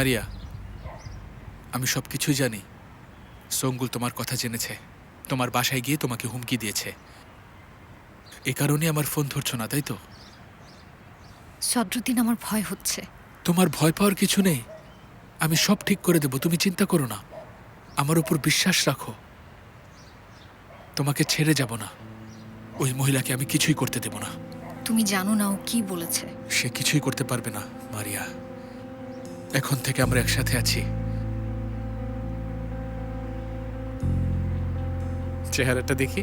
মারিয়া, আমি সব কিছুই জানি। সঙ্গুল তোমার কথা জেনেছে, তোমার বাসায় গিয়ে তোমাকে হুমকি দিয়েছে। এ কারণে আমার ফোন ধরছো না, তাই তো? সদরুদ্দিন, আমার ভয় হচ্ছে। তোমার ভয় পাওয়ার কিছু নেই, আমি সব ঠিক করে দেব, তুমি চিন্তা করো না। আমার উপর বিশ্বাস রাখো, তোমাকে ছেড়ে যাব না। ওই মহিলাকে আমি কিছুই করতে দেব না। তুমি জানো না ও কি বলেছে। সে কিছুই করতে পারবে না মারিয়া। এখন থেকে আমরা একসাথে আছি। চেহারাটা দেখি।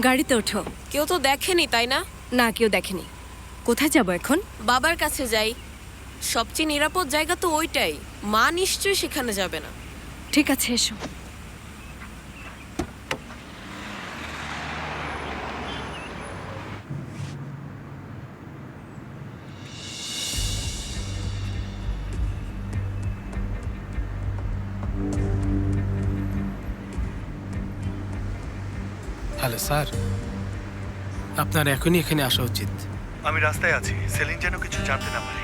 গাড়িতে ওঠো। কেউ তো দেখেনি, তাই না? না, কেউ দেখেনি। কোথায় যাব এখন? বাবার কাছে যাই, সবচেয়ে নিরাপদ জায়গা তো ওইটাই। মা নিশ্চয়ই সেখানে যাবে না। ঠিক আছে, এসো। হ্যালো স্যার, আপনার এখনই এখানে আসা উচিত। আমি রাস্তায় আছি, সেলিন যেন কিছু জানতে না পারে।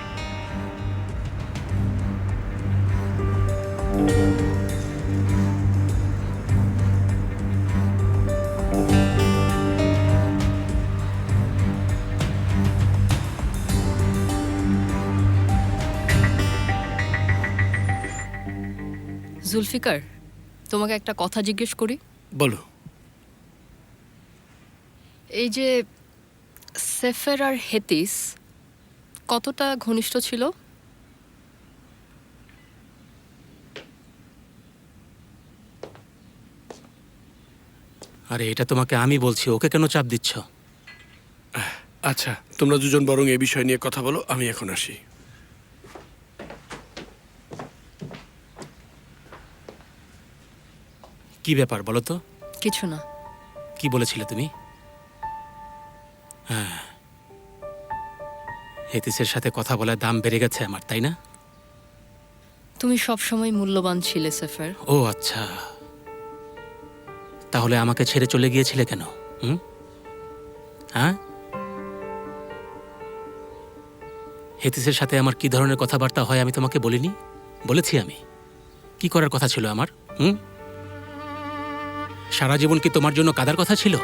জুলফিকার, তোমাকে একটা কথা জিজ্ঞেস করি। বলো। এই যে সেফের আর হেতিস কতটা ঘনিষ্ঠ ছিল? আরে এটা তোমাকে আমি বলছি, ওকে কেন চাপ দিচ্ছ? আচ্ছা, তোমরা দুজন বরং এই বিষয় নিয়ে কথা বলো, আমি এখন আসি। কি ব্যাপার বলো তো? কিছু না। কি বলেছিলে তুমি? হ্যাঁ, হেতিসের সাথে কথা বলার দাম বেড়ে গেছে আমার, তাই না? তুমি সবসময় মূল্যবান ছিলে সেফের। ও আচ্ছা, তাহলে আমাকে ছেড়ে চলে গিয়েছিলে কেন? হ্যাঁ, হেতিসের সাথে আমার কি ধরনের কথাবার্তা হয় আমি তোমাকে বলিনি? বলেছি আমি। কি করার কথা ছিল আমার? সারা জীবন কি তোমার জন্য কাদার কথা ছিল?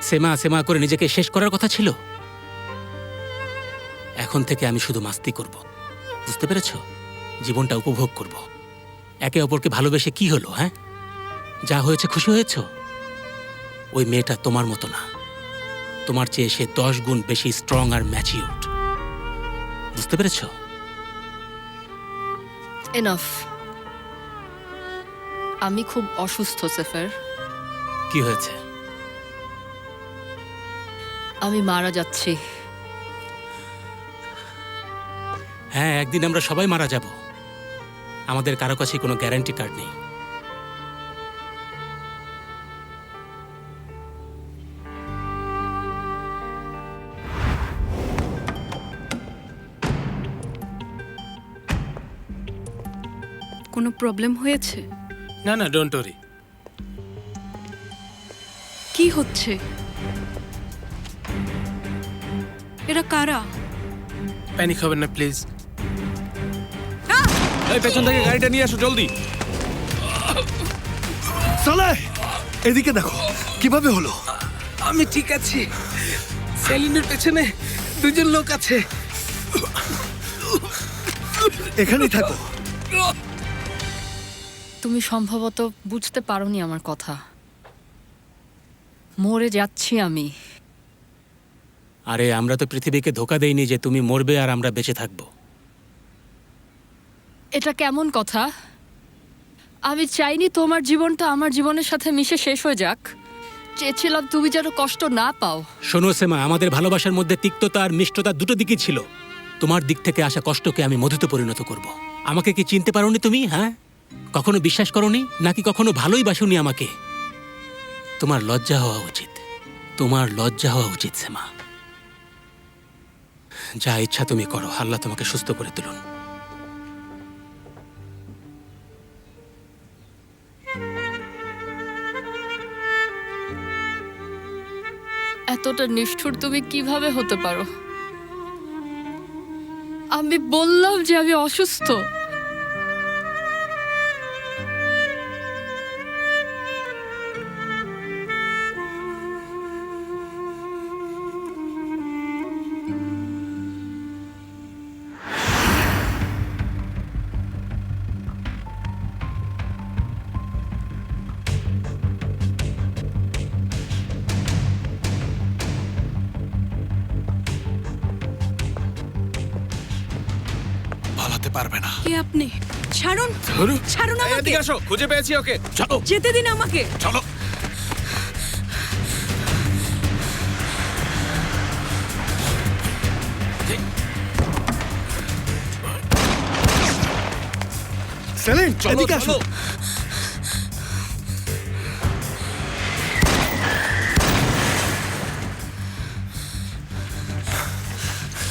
সেমা সেমা করে নিজেকে শেষ করার কথা ছিল? এখন থেকে আমি শুধু মাস্তি করব, বুঝতে পেরেছ? জীবনটা উপভোগ করব। একে অপরকে ভালোবেসে কি হলো? হ্যাঁ, যা হয়েছে খুশি হয়েছ? ওই মেয়েটা তোমার মতো না, তোমার চেয়ে সে 10 গুণ বেশি স্ট্রং আর ম্যাচিউরড, বুঝতে পেরেছ? এনাফ। আমি খুব অসুস্থ সেফের। কি হয়েছে? আমি মারা যাচ্ছি। হ্যাঁ, একদিন আমরা সবাই মারা যাব। আমাদের কারো কাছে কোনো গ্যারান্টি কার্ড নেই। কোনো প্রবলেম হয়েছে? না না, ডোন্ট ওরি। কি হচ্ছে? এরা কারা? প্যানিক হবেন না প্লিজ। এই পেছন থেকে গাড়িটা নিয়ে আসো জলদি। সালেহ, এদিকে দেখো কিভাবে হলো। আমি ঠিক আছি। সেলিনের পেছনে দুজন লোক আছে। এখানেই থাকো। তুমি সম্ভবত বুঝতে পারোনি আমার কথা। মরে যাচ্ছি আমি। আরে আমরা তো পৃথিবীকে ধোকা দেইনি যে তুমি মরবে আর আমরা বেঁচে থাকব। এটা কেমন কথা? আমি চাইনি তোমার জীবনটা আমার জীবনের সাথে মিশে শেষ হয়ে যাক। চেয়েছিলাম তুমি যেন কষ্ট না পাও। শোনো সেমা, আমাদের ভালোবাসার মধ্যে তিক্ততা আর মিষ্টতা দুটো দিকই ছিল। তোমার দিক থেকে আসা কষ্টকে আমি মধুতে পরিণত করব। আমাকে কি চিনতে পারোনি তুমি? হ্যাঁ, কখনো বিশ্বাস করোনি নাকি কখনো ভালোই বাসোনি আমাকে? তোমার লজ্জা হওয়া উচিত, তোমার লজ্জা হওয়া উচিত সেমা। যা ইচ্ছা তুমি করো, আল্লাহ তোমাকে সুস্থ করে তুলুন। এতটা নিষ্ঠুর তুমি কিভাবে হতে পারো? আমি বললাম যে আমি অসুস্থ। পালাতে পারবে না। কে আপনি? ছাড়ুন, ছাড়ুন আমাকে। এদিকে আসো, খুঁজে পেয়েছি ওকে। চলো যেতে দিন আমাকে। চলো। সেলিন, এদিকে আসো।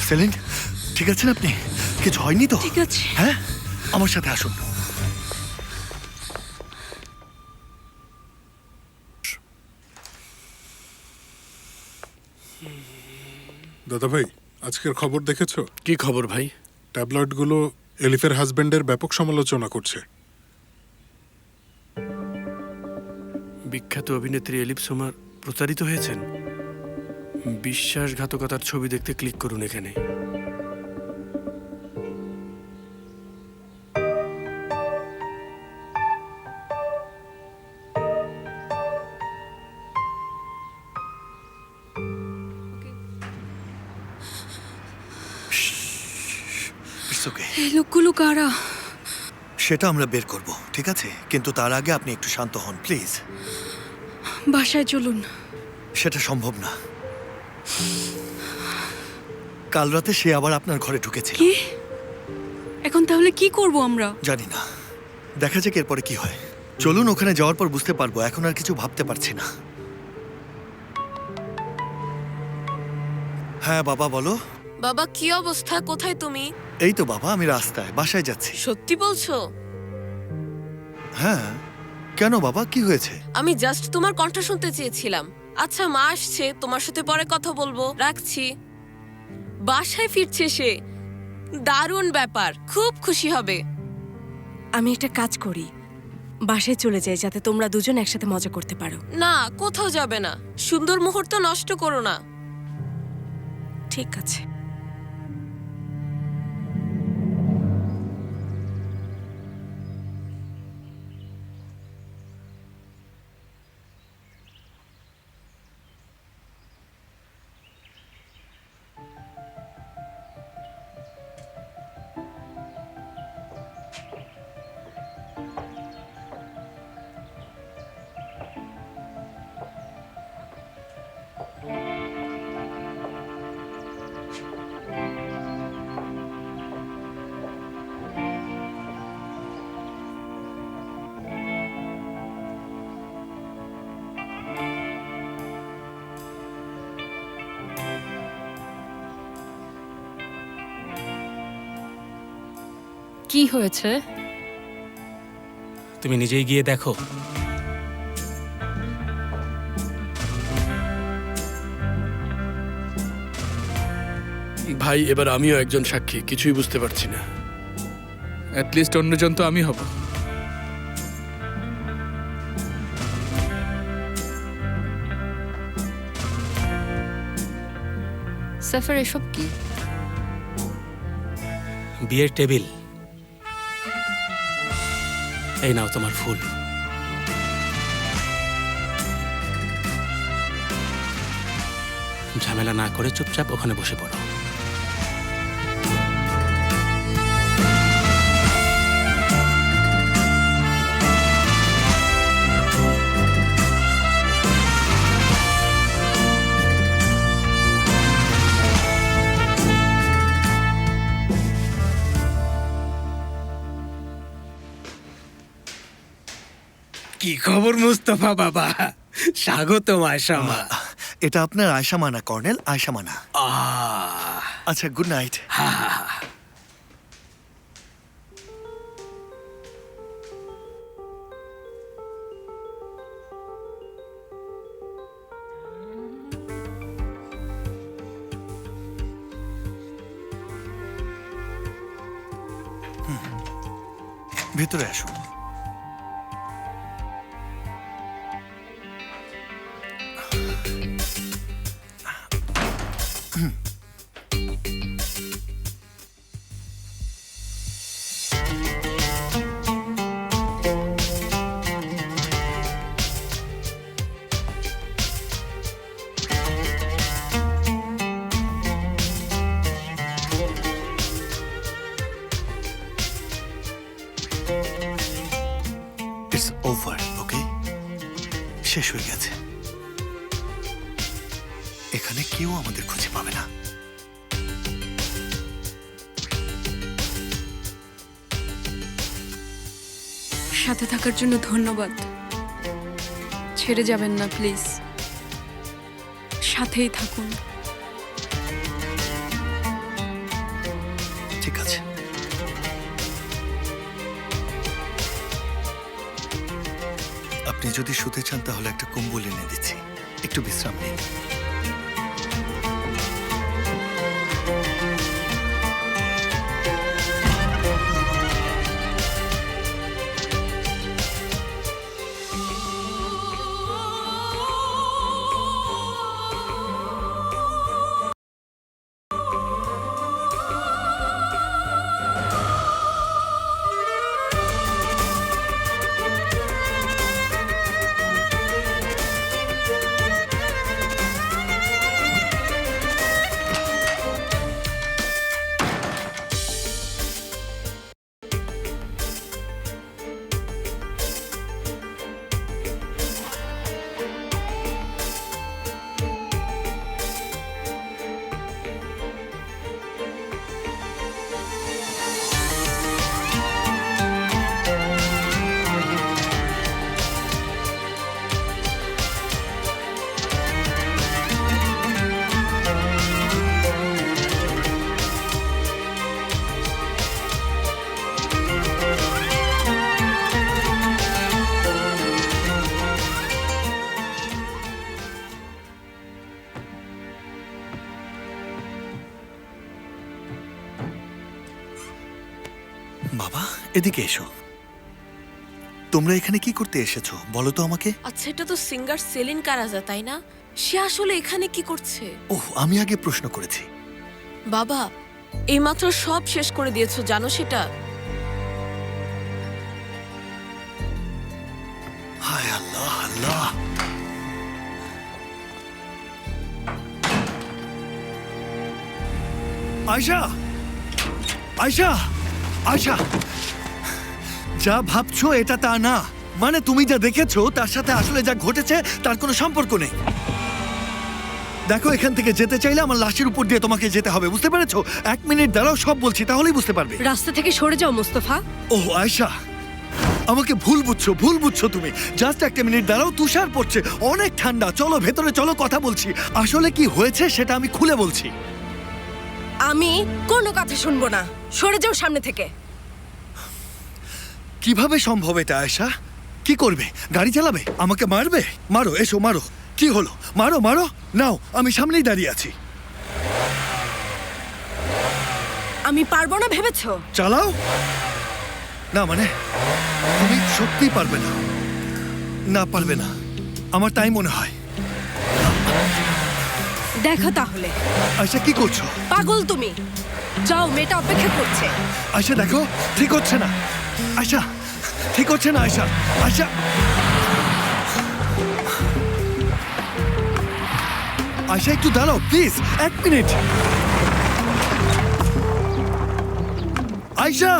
সেলিন, ঠিক আছেন আপনি? কিছু হয়নি তো? ঠিক আছে। হ্যাঁ, আমার সাথে আসুন। দাদা ভাই, আজকের খবর দেখেছো? কি খবর ভাই? ট্যাবলয়েডগুলো এলিফের হাজবেন্ডের ব্যাপক সমালোচনা করছে। বিখ্যাত অভিনেত্রী এলিফ সোমার প্রতারিত হয়েছেন? বিশ্বাসঘাতকতার ছবি দেখতে ক্লিক করুন এখানে। It's okay. এই লোকগুলো কারা? সেটা আমরা বের করব, ঠিক আছে? কিন্তু তার আগে আপনি একটু শান্ত হন প্লিজ। বাসায় চলুন। সেটা সম্ভব না। কাল রাতে সে আবার আপনার ঘরে ঢুকেছিল। কি? এখন তাহলে কি করব আমরা? জানি না, দেখা যাক এরপরে কি হয়। চলুন, ওখানে যাওয়ার পর বুঝতে পারবো। এখন আর কিছু ভাবতে পারছি না। হ্যাঁ বাবা, বলো। বাবা কি অবস্থা? কোথায় তুমি? এই তো বাবা, আমি রাস্তায় বাসায় যাচ্ছি। সত্যি বলছো? হ্যাঁ, কেন বাবা, কি হয়েছে? আমি জাস্ট তোমার কণ্ঠ শুনতে চেয়েছিলাম। আচ্ছা, মা আসছে, তোমার সাথে পরে কথা বলবো, রাখছি। বাসায় ফিরছে সে, দারুণ ব্যাপার, খুব খুশি হবে। আমি একটা কাজ করি, বাসায় চলে যাই যাতে তোমরা দুজন একসাথে মজা করতে পারো। না, কোথাও যাবে না, সুন্দর মুহূর্ত নষ্ট করো না। ঠিক আছে। কি হয়েছে? তুমি নিজেই গিয়ে দেখো। ভাই, এবার আমিও একজন সাক্ষী, কিছুই বুঝতে পারছি না। অ্যাটলিস্ট অন্যজন তো আমি হব। সাফার, এসব কি? বিয়ের টেবিল। এই নাও তোমার ফুল। ঝামেলা না করে চুপচাপ ওখানে বসে পড়ো। কি খবর মুস্তফা বাবা? স্বাগতম আয়শা মা। এটা আপনার আয়শা মানা কর্নেল, আয়শা মানা। আহ আচ্ছা, গুড নাইট। ভেতরে আসুন। ইটস ওভার, ওকে? শেষ হয়ে গেছে। এখানে কেউ আমাদের খুঁজে পাবে না। সাথে থাকার জন্য ধন্যবাদ। ছেড়ে যাবেন না প্লিজ, সাথেই থাকুন। ঠিক আছে। আপনি যদি শুতে চান তাহলে একটা কম্বল এনে দিচ্ছি, একটু বিশ্রাম নিন। বাবা, এদিকে এসো। তোমরা এখানে কি করতে এসেছো বলো তো আমাকে? আচ্ছা, এটা তো সিঙ্গার সেলিন কারাজা, তাই না? সে আসলে এখানে কি করছে? ওহ, আমি আগে প্রশ্ন করেছি। বাবা, এইমাত্র সব শেষ করে দিয়েছো, জানো সেটা? হায় আল্লাহ, আল্লাহ। আয়শা, আয়শা, আয়শা, যা ভাবছো এটা তা না। মানে তুমি যা দেখেছো তার সাথে আসলে যা ঘটেছে তার কোনো সম্পর্ক নেই। দেখো, এখান থেকে যেতে চাইলে আমার লাশের উপর দিয়ে তোমাকে যেতে হবে, বুঝতে পেরেছো? 1 মিনিট দাঁড়াও, সব বলছি, তাহলেই বুঝতে পারবে। রাস্তা থেকে সরে যাও মোস্তফা। ওহ আয়শা, আমাকে ভুল বুঝছো তুমি। জাস্ট 1 মিনিট দাঁড়াও, তুষার পড়ছে, অনেক ঠান্ডা। চলো ভেতরে চলো, কথা বলছি। আসলে কি হয়েছে সেটা আমি খুলে বলছি। আমি কোনো কথা শুনবো না, সরে যাও সামনে থেকে। কিভাবে সম্ভব এটা আয়েশা? কি করবে? গাড়ি চালাবে? আমাকে মারবে? মারো, এসো মারো। কি হলো? মারো মারো। নাও, আমি সামনেই দাঁড়িয়ে আছি। আমি পারবো না ভেবেছো? চালাও। না মানে তুমি সত্যি পারবে না? না পারবে না, আমার তাই মনে হয়। দেখো তাহলে। আয়শা, কি করছো? পাগল তুমি। যাও, মেয়েটা অপেক্ষা করছে। আয়শা দেখো, ঠিক হচ্ছে না। আয়শা, ঠিক হচ্ছে না। আয়শা, আয়শা, আয়শা একটু দাঁড়াও প্লিজ, 1 মিনিট। আয়শা,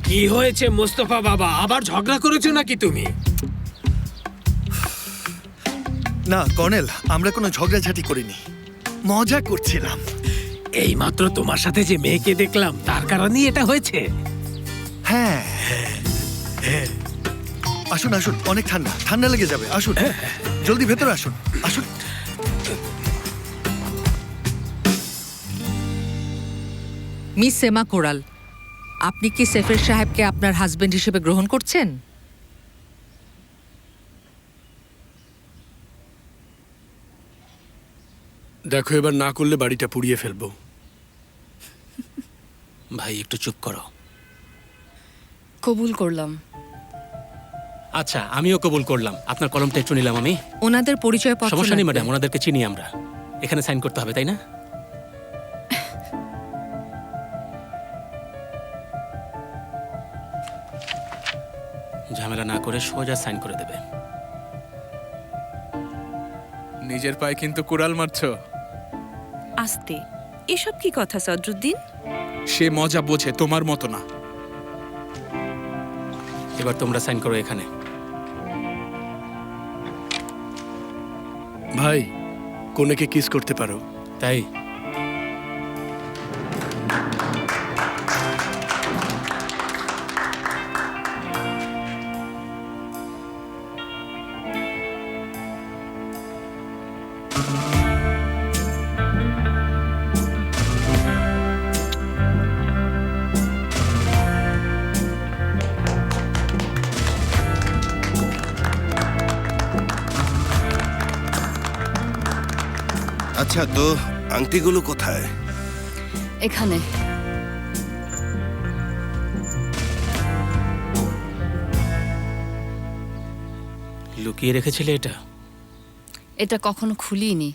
কি হয়েছে মোস্তফা বাবা? আবার ঝগড়া করেছো নাকি তুমি? না কর্নেল, আমরা কোনো ঝগড়াঝাটি করিনি, মজা করছিলাম। এইমাত্র তোমার সাথে যে মেয়েকে দেখলাম তার কারণেই এটা হয়েছে। হ্যাঁ, আসুন আসুন, অনেক ঠান্ডা, ঠান্ডা লেগে যাবে। আসুন, জলদি ভেতরে আসুন, আসুন। মিস সেমা কোরাল, আপনি কি সেফের সাহেবকে আপনার হাজবেন্ড হিসেবে গ্রহণ করছেন? দেখো, এবার না করলে বাড়িটা পুড়িয়ে ফেলবো। ভাই একটু চুপ করো। কবুল করলাম। আচ্ছা, আমিও কবুল করলাম। আপনার কলমটা একটু নিলাম আমি। ওনাদের পরিচয় পত্র সমস্যা নেই লাগবে। ম্যাডাম, ওনাদেরকে চিনি আমরা। এখানে সাইন করতে হবে, তাই না? ঝামেলা না করে সোজা সাইন করে দেবে। নিজের পায়ে কিন্তু কুড়াল মারছো। আস্তে, এসব কি কথা সদরুদ্দিন? সে মজা বোঝে, তোমার মতো না। এবার তোমরা সাইন করো এখানে। ভাই, কনেকে কিস করতে পারো। তাই আচ্ছা, তো আংটিগুলো কোথায়? এখানে। লুকিয়ে রেখেছিলে এটা? এটা কখনো খুলিনি।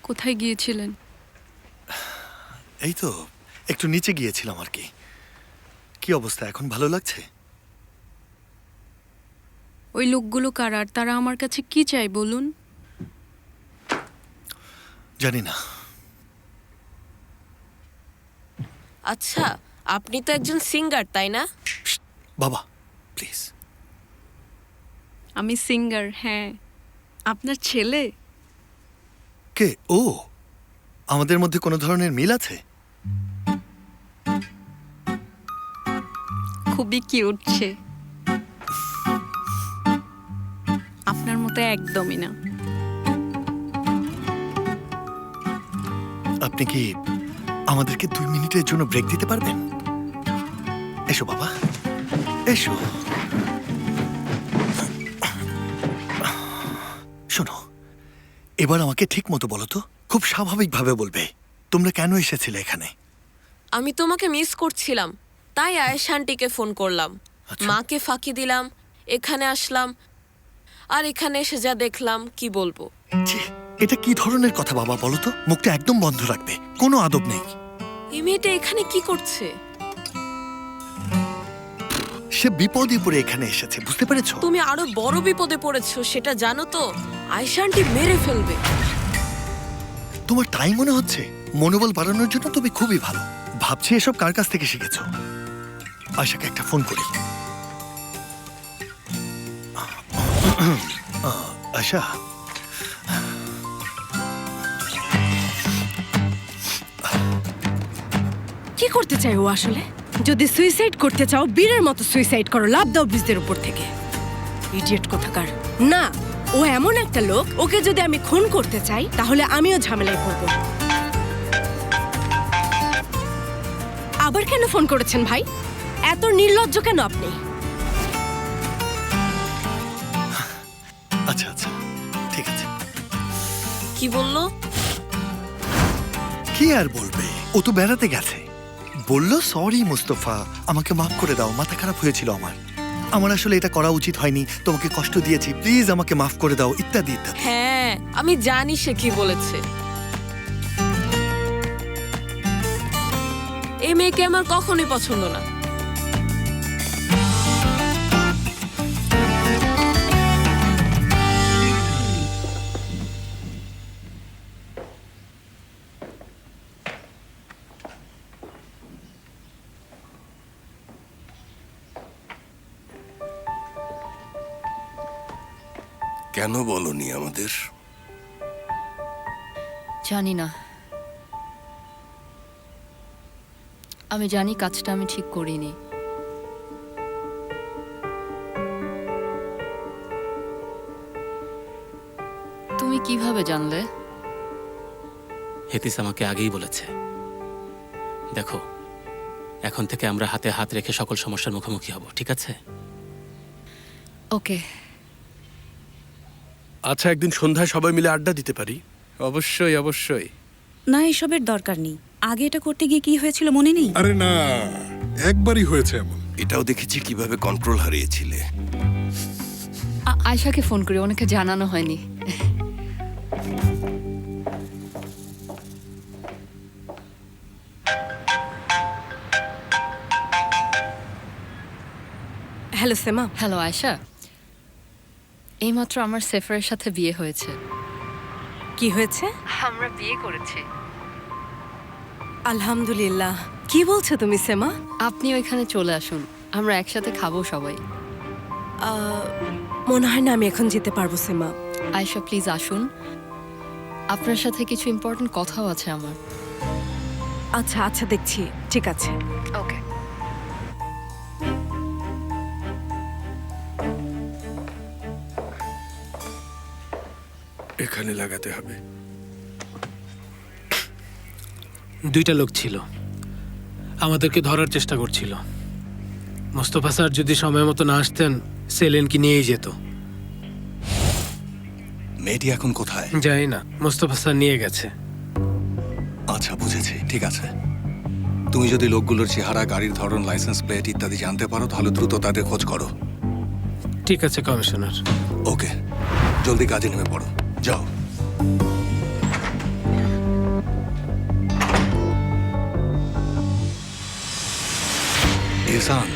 কোথায় গিয়েছিলেন? এই তো একটু নিচে গিয়েছিলাম আর কি। কি অবস্থা এখন, ভালো লাগছে? ওই লোকগুলো কারা আর তারা আমার কাছে কি চাই বলুন? জানি না। আচ্ছা, আপনি তো একজন সিঙ্গার, তাই না? বাবা প্লিজ। আমি সিঙ্গার, হ্যাঁ। আপনার ছেলে? কে ও? আমাদের মধ্যে কোনো ধরনের মিল আছে? খুবই কিউট সে। আপনার মতো একদমই না। আপনি কি আমাদেরকে 2 মিনিটের জন্য ব্রেক দিতে পারবেন? এসো বাবা, এসো। শোনো, এবার আমাকে ঠিক মতো বলো তো, খুব স্বাভাবিকভাবে বলবে, তোমরা কেন এসেছিলে এখানে? আমি তোমাকে মিস করছিলাম, তাই আয়েশা আন্টিকে ফোন করলাম। আচ্ছা। মাকে ফাঁকি দিলাম, এখানে আসলাম। আর এখানে এসে যা দেখলাম, কি বলবো। ছি, এটা কি ধরনের কথা বাবা বলো তো? মুখটা একদম বন্ধ রাখবে, কোনো আদব নেই। এই মেয়েটা এখানে কি করছে? সে বিপদে পড়ে এখানে এসেছে, বুঝতে পেরেছো? তুমি আরো বড় বিপদে পড়েছো, সেটা জানো তো? আয়েশা আন্টি মেরে ফেলবে। তোমার তাই মনে হচ্ছে? মনোবল বাড়ানোর জন্য তুমি খুবই ভালো। ভাবছি এসব কার কাছ থেকে শিখেছো। আয়শাকে একটা ফোন করি। আয়শা, কি করতে চাই ও আসলে? যদি সুইসাইড করতে চাও, বীরের মতো সুইসাইড করো, লাভ দাও ব্রিজের উপর থেকে। ইডিয়েট কোথাকার। না, ও এমন একটা লোক, ওকে যদি আমি খুন করতে চাই তাহলে আমিও ঝামেলায় পড়ব। আবার কেন ফোন করেছেন ভাই? এত নির্লজ্জ কেন আপনি? আচ্ছা আচ্ছা, ঠিক আছে। কি বললো? কি আর বলবে, ও তো বেড়াতে গেছে। বললো সরি মুস্তফা, আমাকে মাফ করে দাও, মাথা খারাপ হয়েছিল আমার আসলে এটা করা উচিত হয়নি, তোমাকে কষ্ট দিয়েছি, প্লিজ আমাকে মাফ করে দাও, ইত্যাদি ইত্যাদি। হ্যাঁ, আমি জানি সে কি বলেছে। মেয়েকে আমার কখনোই পছন্দ না। কেন বলনি আমাদের? জানি না। আমি জানি কাজটা আমি ঠিক করিনি। তুমি কিভাবে জানলে? হেতিস আমাকে আগেই বলেছে। দেখো, এখন থেকে আমরা হাতে হাত রেখে সকল সমস্যার মুখোমুখি হব, ঠিক আছে? ওকে। আচ্ছা, একদিন সন্ধ্যায় সবাই মিলে আড্ডা দিতে পারি। অবশ্যই অবশ্যই। না, এসবের দরকার নেই। আগে এটা করতে গিয়ে কি হয়েছিল মনে নেই? আরে না, একবারই হয়েছে এমন। এটাও দেখেছি কিভাবে কন্ট্রোল হারিয়েছিলে। আয়শাকে ফোন করি, ওনাকে জানানো হয়নি। হ্যালো সেমা। হ্যালো আয়শা, এইমাত্র আমার সেফারের সাথে বিয়ে হয়েছে। কি হয়েছে? আমরা বিয়ে করেছি। আলহামদুলিল্লাহ। কি বলছো তুমি সেমা? আপনি ওইখানে চলে আসুন, আমরা একসাথে খাবো সবাই। মনে হয় না আমি এখন যেতে পারবো সেমা। আয়শা প্লিজ আসুন, আপনার সাথে কিছু ইম্পর্টেন্ট কথাও আছে আমার। আচ্ছা আচ্ছা, দেখছি। ঠিক আছে। ওকে। এখানে লাগাতে হবে। দুইটা লোক ছিল, আমাদেরকে ধরার চেষ্টা করছিল। মোস্তফা স্যার যদি সময় মতো না আসতেন, সেলেনকে নিয়েই যেত। মেয়েটি এখন কোথায়? জানি না, মোস্তফা স্যার নিয়ে গেছে। আচ্ছা, বুঝেছি। ঠিক আছে, তুমি যদি লোকগুলোর চেহারা, গাড়ির ধরন, লাইসেন্স প্লেট ইত্যাদি জানতে পারো তাহলে দ্রুত তাদের খোঁজ করো। ঠিক আছে কমিশনার। ওকে, জলদি কাজে নেমে পড়ো, যাও। এহসান,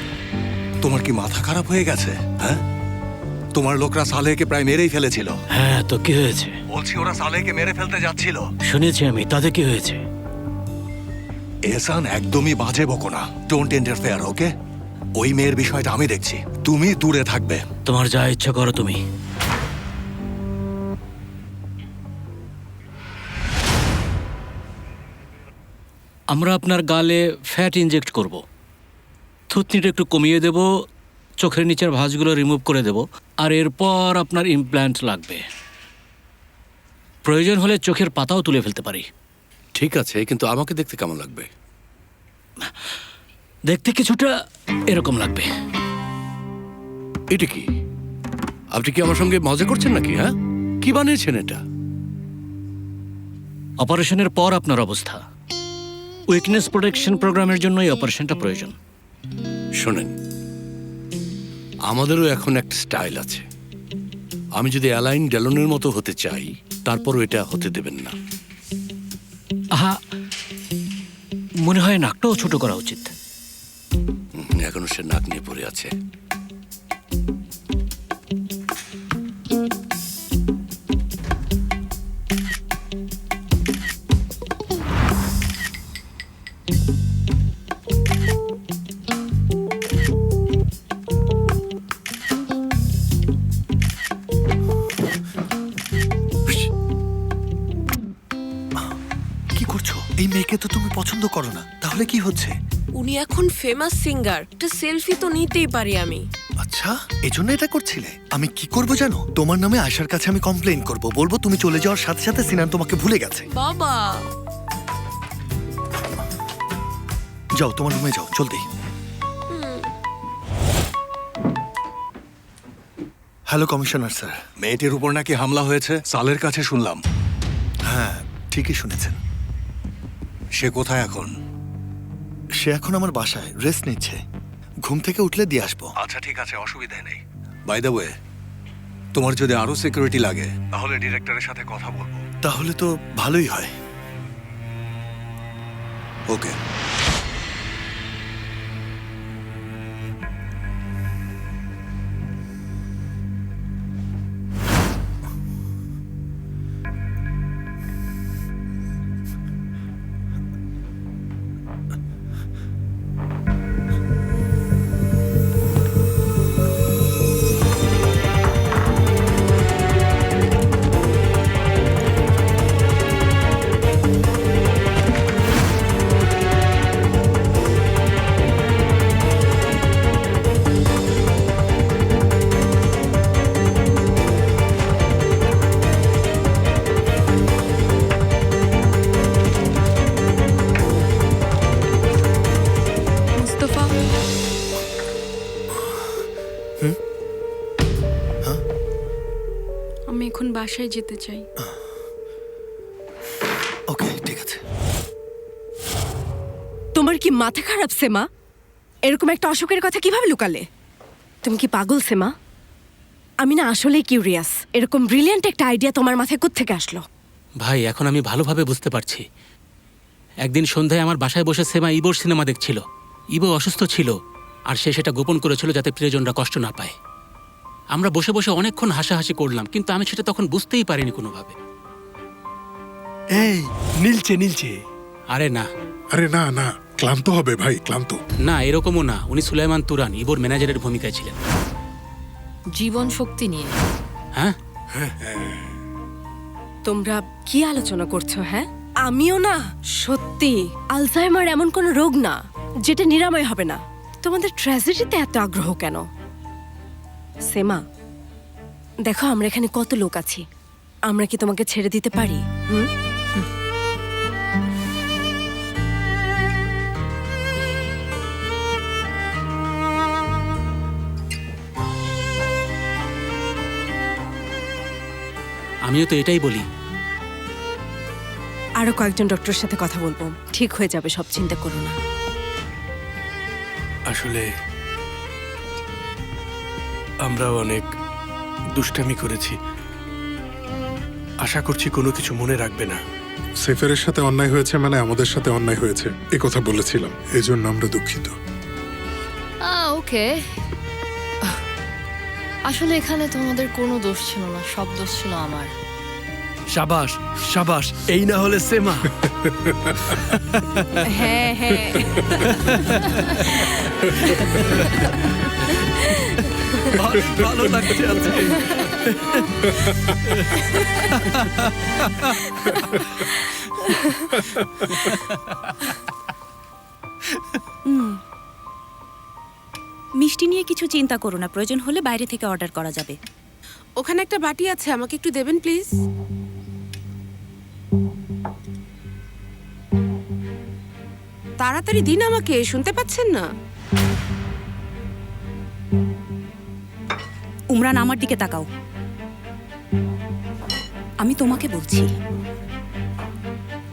তোমার কি মাথা খারাপ হয়ে গেছে? হ্যাঁ, তোমার লোকরা সালেহকে প্রায় মেরেই ফেলেছিল। হ্যাঁ, তো কি হয়েছে? বলছি ওরা সালেহকে মেরে ফেলতে যাচ্ছিল। শুনেছি আমি, তাতে কি হয়েছে? এহসান, একদমই বাজে বকো না। ডোন্ট ইন্টারফেয়ার, ওকে? ওই মেয়ের বিষয়টা আমি দেখছি, তুমি দূরে থাকবে। তোমার যা ইচ্ছা করো তুমি। আমরা আপনার গালে ফ্যাট ইনজেক্ট করব, থুতনিটা একটু কমিয়ে দেব, চোখের নিচের ভাঁজগুলো রিমুভ করে দেব, আর এরপর আপনার ইমপ্ল্যান্ট লাগবে। প্রয়োজন হলে চোখের পাতাও তুলে ফেলতে পারি। ঠিক আছে, কিন্তু আমাকে দেখতে কেমন লাগবে? দেখতে কিছুটা এরকম লাগবে। এটা কি? আপনি কি আমার সঙ্গে মজা করছেন নাকি? হ্যাঁ, কি বানিয়েছেন এটা? অপারেশনের পর আপনার অবস্থা, উইকনেস প্রোটেকশন প্রোগ্রামের জন্য এই অপারেশনটা প্রয়োজন। শোনেন, আমাদেরও এখন একটা স্টাইল আছে। আমি যদি অ্যালাইন ডেলনের মতো হতে চাই, তারপরও এটা হতে দেবেন না। আহা, মনে হয় নাকটাও ছোট করা উচিত। এখনো সে নাক নিয়ে পড়ে আছে। কি করছো? এই মেয়েকে তো তুমি পছন্দ করো না, তাহলে কি হচ্ছে? উনি এখন ফেমাস সিঙ্গার, একটা সেলফি তো নিতেই পারি আমি। আচ্ছা, এজন্য এটা করছিলে? আমি কি করব জানো? তোমার নামে আয়শার কাছে আমি কমপ্লেইন করব, বলবো তুমি চলে যাওয়ার সাথে সাথে সিনান তোমাকে ভুলে গেছে। বাবা, যাও তোমার রুমে যাও, জলদি। Hello commissioner sir. মেয়েটির উপর নাকি হামলা হয়েছে, সালের কাছে শুনলাম। হ্যাঁ, ঠিকই শুনেছেন। সে কোথায় এখন? সে এখন আমার বাসায় রেস্ট নিচ্ছে, ঘুম থেকে উঠলে দিয়ে আসবো। আচ্ছা, ঠিক আছে, অসুবিধা নেই। বাই দ্য ওয়ে, তোমার যদি আরো সিকিউরিটি লাগে তাহলে ডিরেক্টরের সাথে কথা বলবো। তাহলে তো ভালোই হয়। ওকে। আমি এখন বাসায় যেতে চাই। ওকে, ঠিক আছে। তোমার কি মাথা খারাপ সেমা? এরকম একটা অসুখের কথা কিভাবে লুকালে? তুমি কি পাগল সেমা? আমি না আসলেই কিউরিয়াস, এরকম ব্রিলিয়ান্ট একটা আইডিয়া তোমার মাথায় কোত্থেকে আসলো? ভাই এখন আমি ভালোভাবে বুঝতে পারছি। একদিন সন্ধ্যায় আমার বাসায় বসে সেমা ইবোর সিনেমা দেখছিল। ইবো অসুস্থ ছিল আর সে সেটা গোপন করেছিল যাতে প্রিয়জনরা কষ্ট না পায়। আমরা বসে বসে অনেকক্ষণ হাসাহাসি করলাম, কিন্তু আমি সেটা তখন বুঝতেই পারিনি কোনোভাবে। এই নীলচে নীলচে। আরে না আরে না না, ক্লান্ত হবে ভাই, ক্লান্ত। না, এরকমও না। উনি সুলাইমান তুরান, ইবোর ম্যানেজারের ভূমিকায় ছিলেন। জীবন শক্তি নিয়ে। হ্যাঁ, তোমরা কি আলোচনা করছো? হ্যাঁ, আমিও না। সত্যি আলজাইমার এমন কোনো রোগ না যেটা নিরাময় হবে না। তোমাদের ট্র্যাজেডিতে এত আগ্রহ কেন? সেমা, দেখো আমরা এখানে কত লোক আছি, আমরা কি তোমাকে ছেড়ে দিতে পারি? হুম? আমিও তো এটাই বলি। আরো কয়েকজন ডক্টরের সাথে কথা বলবো, ঠিক হয়ে যাবে সব, চিন্তা করো না। আসলে আমরাও অনেক দুষ্টামি করেছি, আশা করছি কোনো কিছু মনে রাখবে না। সেফেরের সাথে অন্যায় হয়েছে মানে আমাদের সাথে অন্যায় হয়েছে, এ কথা বলেছিলাম, এজন্য আমরা দুঃখিত। ওকে, আসলে এখানে তোমাদের কোনো দোষ ছিল না, সব দোষ ছিল আমার। শাবাশ শাবাশ, এই না হলে সেমা। হ্যাঁ হ্যাঁ, অনেক ভালো লাগছে আজকে। মিষ্টি নিয়ে কিছু চিন্তা করো না, প্রয়োজন হলে বাইরে থেকে অর্ডার করা যাবে। ওখানে একটা বাটি আছে, আমাকে একটু দেবেন প্লিজ। তাড়াতাড়ি দিন আমাকে, শুনতে পাচ্ছেন না? উমরান, আমার দিকে তাকাও। আমি তোমাকে বলছি।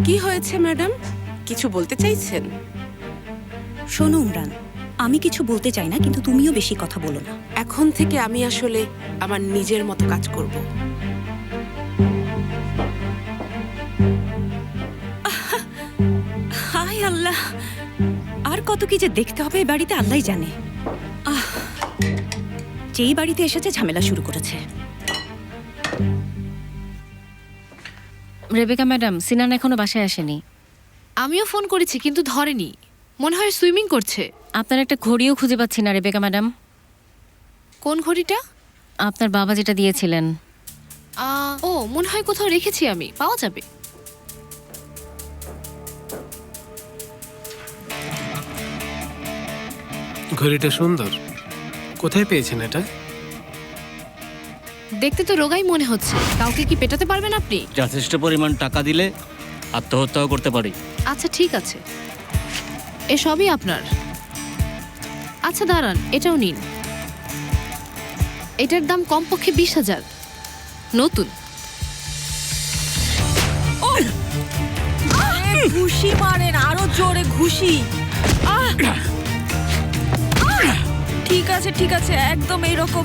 কি হয়েছে ম্যাডাম, কিছু বলতে চাইছেন? শোনো উমরান, আমি কিছু বলতে চাই না, কিন্তু তুমিও বেশি কথা বলো না। এখন থেকে আমি আসলে আমার নিজের মতো কাজ করব। হায় আল্লাহ, আর কত কি যে দেখতে হবে এই বাড়িতে, আল্লাহই জানে। যেই বাড়িতে এসেছে ঝামেলা শুরু করেছে। রেবেকা ম্যাডাম, সিনান এখনো বাসায় আসেনি। আমিও ফোন করেছি কিন্তু ধরেনি, মনে হয় সুইমিং করছে। আপনার একটা ঘড়িও খুঁজে পাচ্ছি না রেবেকা ম্যাডাম। কোন ঘড়িটা? আপনার বাবা যেটা দিয়েছিলেন। ও, মনে হয় কোথাও রেখেছি আমি, পাওয়া যাবে। ঘড়িটা সুন্দর, কোথায় পেয়েছেন এটা? দেখতে তো রোগাই মনে হচ্ছে, কাউকে কি পেটাতে পারবেন আপনি? যথেষ্ট পরিমাণ টাকা দিলে আত্মহত্যাও করতে পারি। আচ্ছা ঠিক আছে, এসবই আপনার। আচ্ছা দাঁড়ান, এটাও নিন। এটার দাম কমপক্ষে 20,000, নতুন। ঘুষি মারেন, আরো জোরে ঘুষি। ঠিক আছে ঠিক আছে, একদম এইরকম।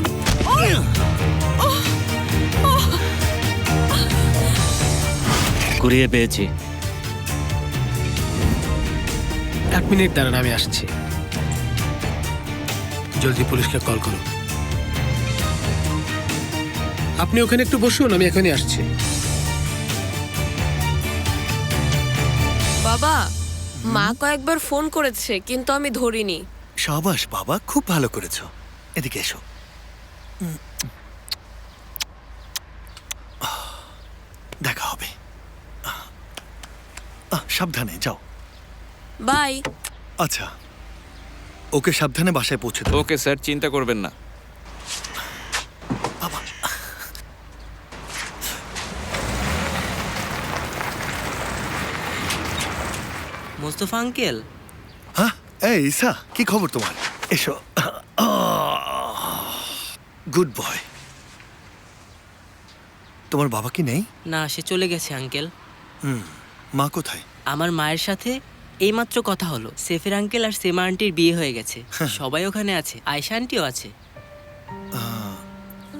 কুড়িয়ে পেয়েছি। 1 মিনিট দাঁড়ান, আমি আসছি। জলদি পুলিশকে কল করুন। আপনি ওখানে একটু বসুন, আমি এখনই আসছি। বাবা, মা কয়েকবার ফোন করেছে কিন্তু আমি ধরিনি। শাবাশ বাবা, খুব ভালো করেছো। এদিকে এসো। দেখা হবে। সাবধানে যাও। বাই। আচ্ছা, ওকে সাবধানে বাসায় পৌঁছে দাও। ওকে স্যার, চিন্তা করবেন না। বাবা, মোস্তফা আঙ্কেল। হ্যাঁ, এই ঈসা, কি খবর তোমার? এসো। Good boy. তোমার বাবা কি নেই? না, সে চলে গেছে আঙ্কেল। মা কোথায়? আমার মায়ের সাথে এইমাত্র কথা হলো। সেফের আঙ্কেল আর সেমা আন্টির বিয়ে হয়ে গেছে। সবাই ওখানে আছে, আয়শা আন্টিও আছে।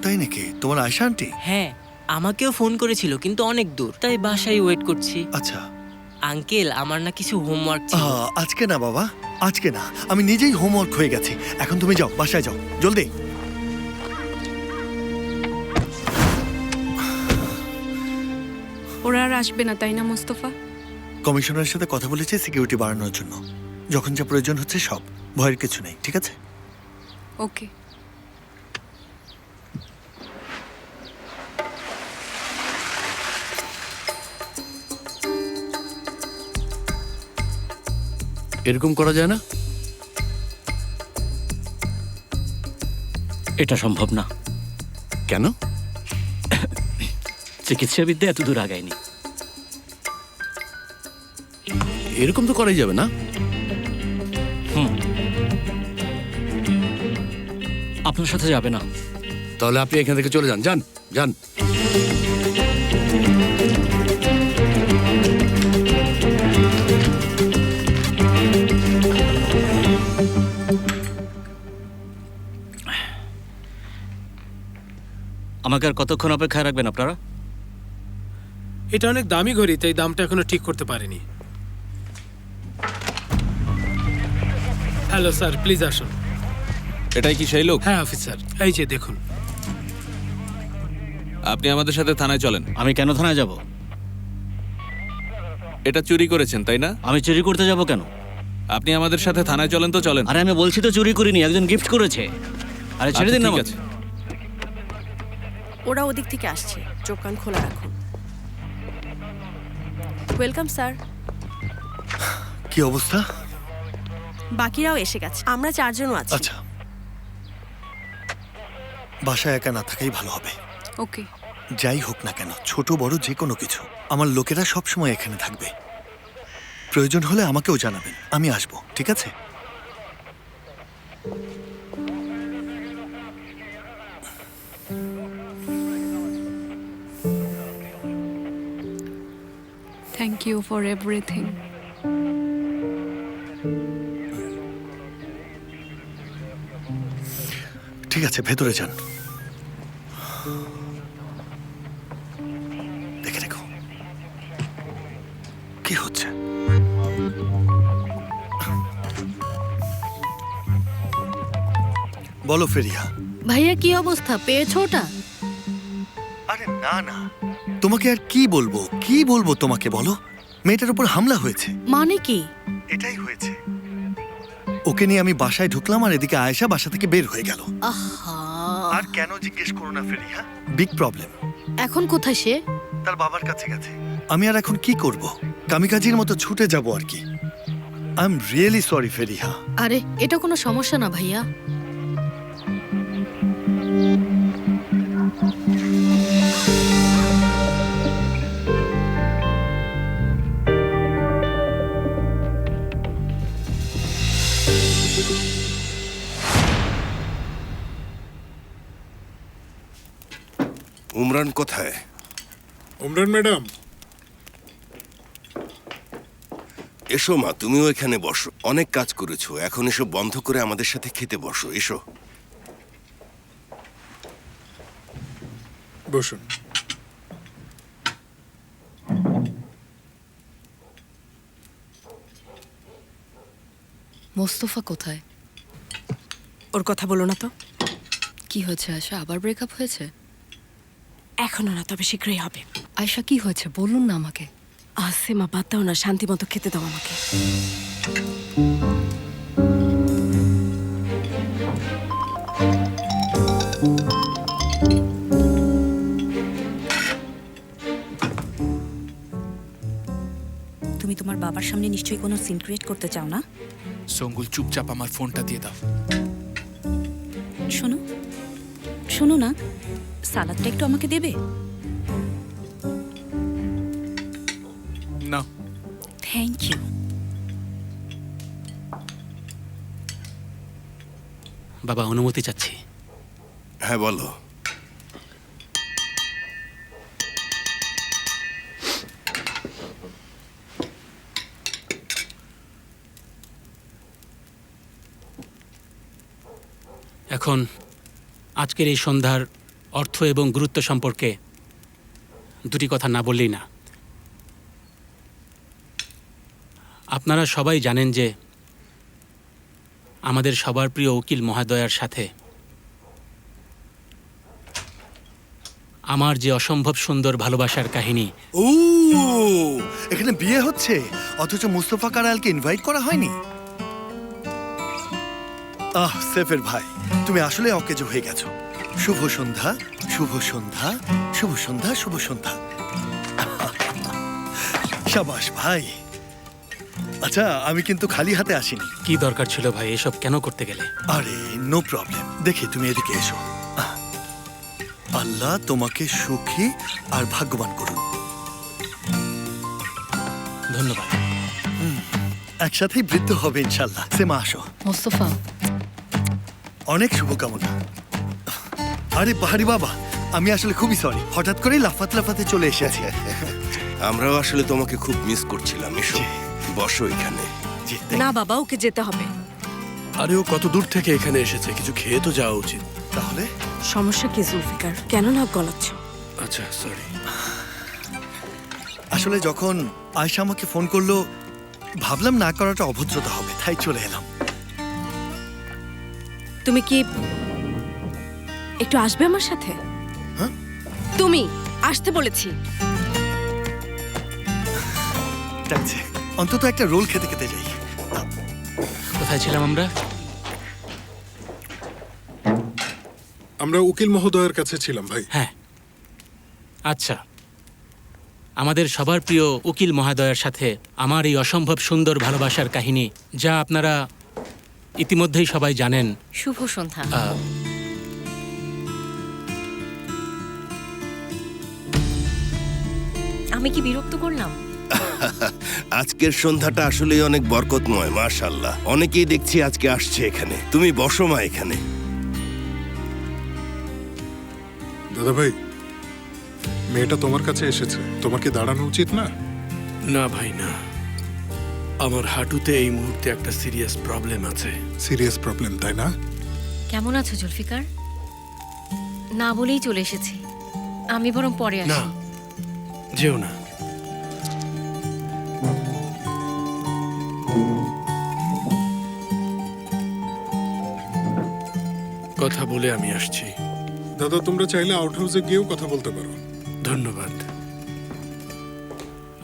তাই নাকি? তোমার আয়শা আন্টি? হ্যাঁ, আমাকেও ফোন করেছিল, কিন্তু অনেক দূর, তাই বাসায় ওয়েট করছি। আচ্ছা আঙ্কেল, আমার না কিছু হোমওয়ার্ক ছিল। আজকে না বাবা, আজকে না, আমি নিজেই হোমওয়ার্ক হয়ে গেছি। এখন তুমি যাও, বাসায় যাও জলদি। ওরা আর আসবে না তাই না মোস্তফা? কমিশনারের সাথে কথা বলেছি সিকিউরিটি বাড়ানোর জন্য। যখন যা প্রয়োজন হচ্ছে সব, ভয়ের কিছু নেই, ঠিক আছে? ওকে। এরকম করা যায় না? এটা সম্ভব না। কেন? চিকিৎসাবিদ্যা এত দূর আগায়নি। এরকম তো করাই যাবে না। আপনার সাথে যাবে না। তাহলে আপনি এখান থেকে চলে যান, যান যান। আমাকে আর কতক্ষণ অপেক্ষায় রাখবেন আপনারা? এটা অনেক দামি ঘড়ি, তাই দামটা এখনো ঠিক করতে পারিনি। হ্যালো স্যার, প্লিজ আসুন। এটাই কি সেই লোক? হ্যাঁ অফিসার, এই যে দেখুন। আপনি আমাদের সাথে থানায় চলেন। আমি কেন থানায় যাব? এটা চুরি করেছেন তাই না? আমি চুরি করতে যাব কেন? আপনি আমাদের সাথে থানায় চলেন তো চলেন। আরে আমি বলছি তো চুরি করিনি, একজন গিফট করেছে। আরে ছেড়ে দিন না ঠিক আমাকে। আছে। ওরা ওদিক থেকে আসছে, চোখ কান খোলা রাখুন। Welcome sir. কি অবস্থা? বাকিরাও এসে গেছে, আমরা 4 জন আছি। আচ্ছা, বাসায় একা না থাকাই ভালো হবে। ওকে। যাই হোক না কেন, ছোট বড় যে কোনো কিছু, আমার লোকেরা সব সময় এখানে থাকবে। প্রয়োজন হলে আমাকেও জানাবেন, আমি আসবো, ঠিক আছে? Thank you for everything. ঠিক আছে, ভেতরে যান। দেখে রেখো কি হচ্ছে। বলো ফেরিয়া। ভাইয়া কি অবস্থা, পেয়েছো ওটা? আরে না না, তোমাকে আর কি বলবো, কি বলবো তোমাকে, বলো। মেয়েটার উপর হামলা হয়েছে। মানে কি? এটাই হয়েছে। ওকে নিয়ে আমি বাসায় ঢুকলাম, আর এদিকে আয়েশা বাসা থেকে বের হয়ে গেল। আর কেন জিজ্ঞেস করো না ফেরিয়া, বিগ প্রবলেম। এখন কোথায় সে? তার বাবার কাছে গেছে। আমি আর এখন কি করব? কামিকাজির মতো ছুটে যাব আর কি। I am really sorry Feriya. আরে এটা কোনো সমস্যা না ভাইয়া। উমরান কোথায়? উমরান ম্যাডাম। এসো মা, তুমিও এখানে বসো। অনেক কাজ করেছো, এখন এসব বন্ধ করে আমাদের সাথে খেতে বসো। এসো বসুন। মোস্তফা কোথায়? ওর কথা বলো না তো। কি হয়েছে আয়শা, আবার ব্রেকআপ হয়েছে? এখনো না, তবে শীঘ্রই হবে। আয়শা কি হয়েছে বলুন না আমাকে। সেমা বাদ দাও না, শান্তি মতো খেতে দাও আমাকে। তুমি তোমার বাবার সামনে নিশ্চয়ই কোনো সিন ক্রিয়েট করতে চাও না? সঙ্গুল, চুপচাপ আমার ফোনটা দিয়ে দাও। শোনো শোনো না, সালাদটা একটু আমাকে দেবে? না। Thank you. বাবা, অনুমতি চাচ্ছি। হ্যাঁ বলো। এখন আজকের এই সন্ধ্যার অর্থ এবং গুরুত্ব সম্পর্কে দুটি কথা না বললেই না। আপনারা সবাই জানেন যে আমাদের সবার প্রিয় উকিল মহোদয়ার সাথে আমার যে অসম্ভব সুন্দর ভালোবাসার কাহিনী। ও, এখানে বিয়ে হচ্ছে অথচ মুস্তফা কারালকে ইনভাইট করা হয়নি। সেফের ভাই, তুমি আসলে অকেজো হয়ে গেছো। শুভ সন্ধ্যা, শুভ সন্ধ্যা, শুভ সন্ধ্যা, শুভ সন্ধ্যা। শাবাশ ভাই। আচ্ছা, আমি কিন্তু খালি হাতে আসিনি। কি দরকার ছিল ভাই এসব কেন করতে গেলে? আরে নো প্রবলেম। দেখি তুমি এদিকে এসো। আল্লাহ তোমাকে সুখী আর ভাগ্যবান করুন। ধন্যবাদ। একসাথেই বৃদ্ধ হবে ইনশাল্লাহ। সেমা আসো। মোস্তফা, অনেক শুভকামনা। আরে বাহারি বাবা, আমি আসলে খুবই সরি, হঠাৎ করে লাফাতে লাফাতে চলে এসেছি। আমরাও আসলে তোমাকে খুব মিস করছিলাম। এসো বসো এখানে। না বাবা, ওকে যেতে হবে। আরে ও কত দূর থেকে এখানে এসেছে, কিছু খেয়ে তো যাওয়া উচিত। তাহলে সমস্যা কি জুলফিকার? কেন নাক গলাচ্ছ? আচ্ছা সরি। আসলে যখন আয়শা আমাকে ফোন করলো, ভাবলাম না করাটা অভদ্রতা হবে, তাই চলে এলাম। তুমি কি একটু আসবে আমার সাথে? হ্যাঁ? তুমি আসতে বলেছি। ডাকছে, অন্তত একটা রোল খেতে খেতে যাই। কোথায় ছিলাম আমরা? আমরা উকিল মহোদয়ের কাছে ছিলাম ভাই। হ্যাঁ, আচ্ছা। আমাদের সবার প্রিয় উকিল মহোদয়ের সাথে আমার এই অসম্ভব সুন্দর ভালোবাসার কাহিনী, যা আপনারা ইতিমধ্যেই সবাই জানেন। শুভ সন্ধ্যা। আমি কি বিরক্ত করলাম? আজকের সন্ধ্যাটা আসলেই অনেক বরকতময়। মাশাআল্লাহ, অনেকেই দেখছি আজকে আসছে এখানে। তুমি বসো মা এখানে। দাদা ভাই, মেয়েটা তোমার কাছে এসেছে, তোমার কি দাঁড়ানো উচিত না? না ভাই না, আমার হাঁটুতে এই মুহূর্তে একটা সিরিয়াস প্রবলেম আছে। সিরিয়াস প্রবলেম, তাই না? কেমন আছো জুলফিকার? না বলেই চলে এসেছি। আমি বরং পরে না, আসি। যেও না। কথা বলে আমি আসছি। দাদা, তোমরা চাইলে আউট হাউসে গিয়েও কথা বলতে পারো। ধন্যবাদ।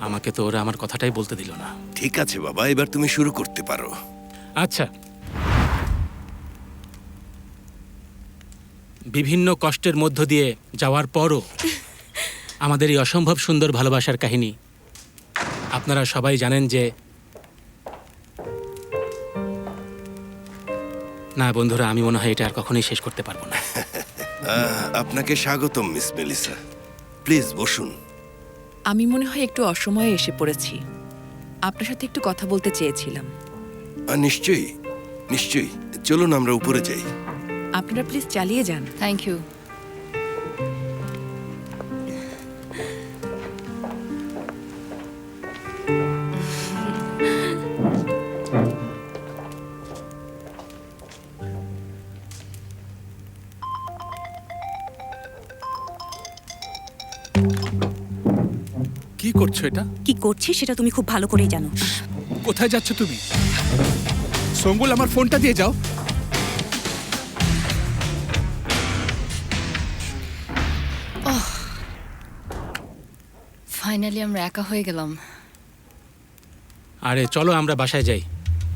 আমাকে তো ওরা আমার কথাটাই বলতে দিল না। ঠিক আছে বাবা, এবার তুমি শুরু করতে পারো। আচ্ছা, বিভিন্ন কষ্টের মধ্য দিয়ে যাওয়ার পরও আমাদের এই অসম্ভব সুন্দর ভালোবাসার কাহিনী আপনারা সবাই জানেন যে, না বন্ধুরা, আমি মনে হয় এটা আর কখনোই শেষ করতে পারবো না। আপনাকে স্বাগতম মিস মেলিসা, প্লিজ বসুন। আমি মনে হয় একটু অসময়ে এসে পড়েছি। আপনার সাথে একটু কথা বলতে চেয়েছিলাম। নিশ্চয়ই নিশ্চয়ই, চলুন আমরা উপরে যাই। আপনারা প্লিজ চালিয়ে যান। Thank you. কি করছো এটা? কি করছি সেটা তুমি খুব ভালো করেই জানো। কোথায় যাচ্ছ তুমি? সঙ্গুল, আমার ফোনটা দিয়ে যাও। ফাইনালি আমরা একা হয়ে গেলাম। আরে চলো আমরা বাসায় যাই।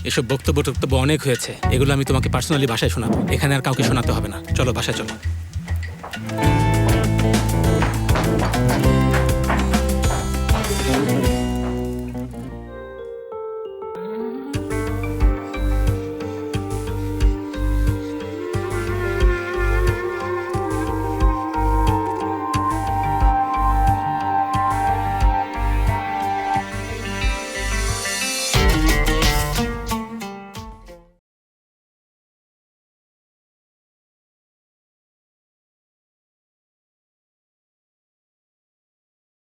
এসব বক্তব্য অনেক হয়েছে, এগুলো আমি তোমাকে পার্সোনালি বাসায় শোনাবো। এখানে আর কাউকে শোনাতে হবে না। চলো বাসায় চলো।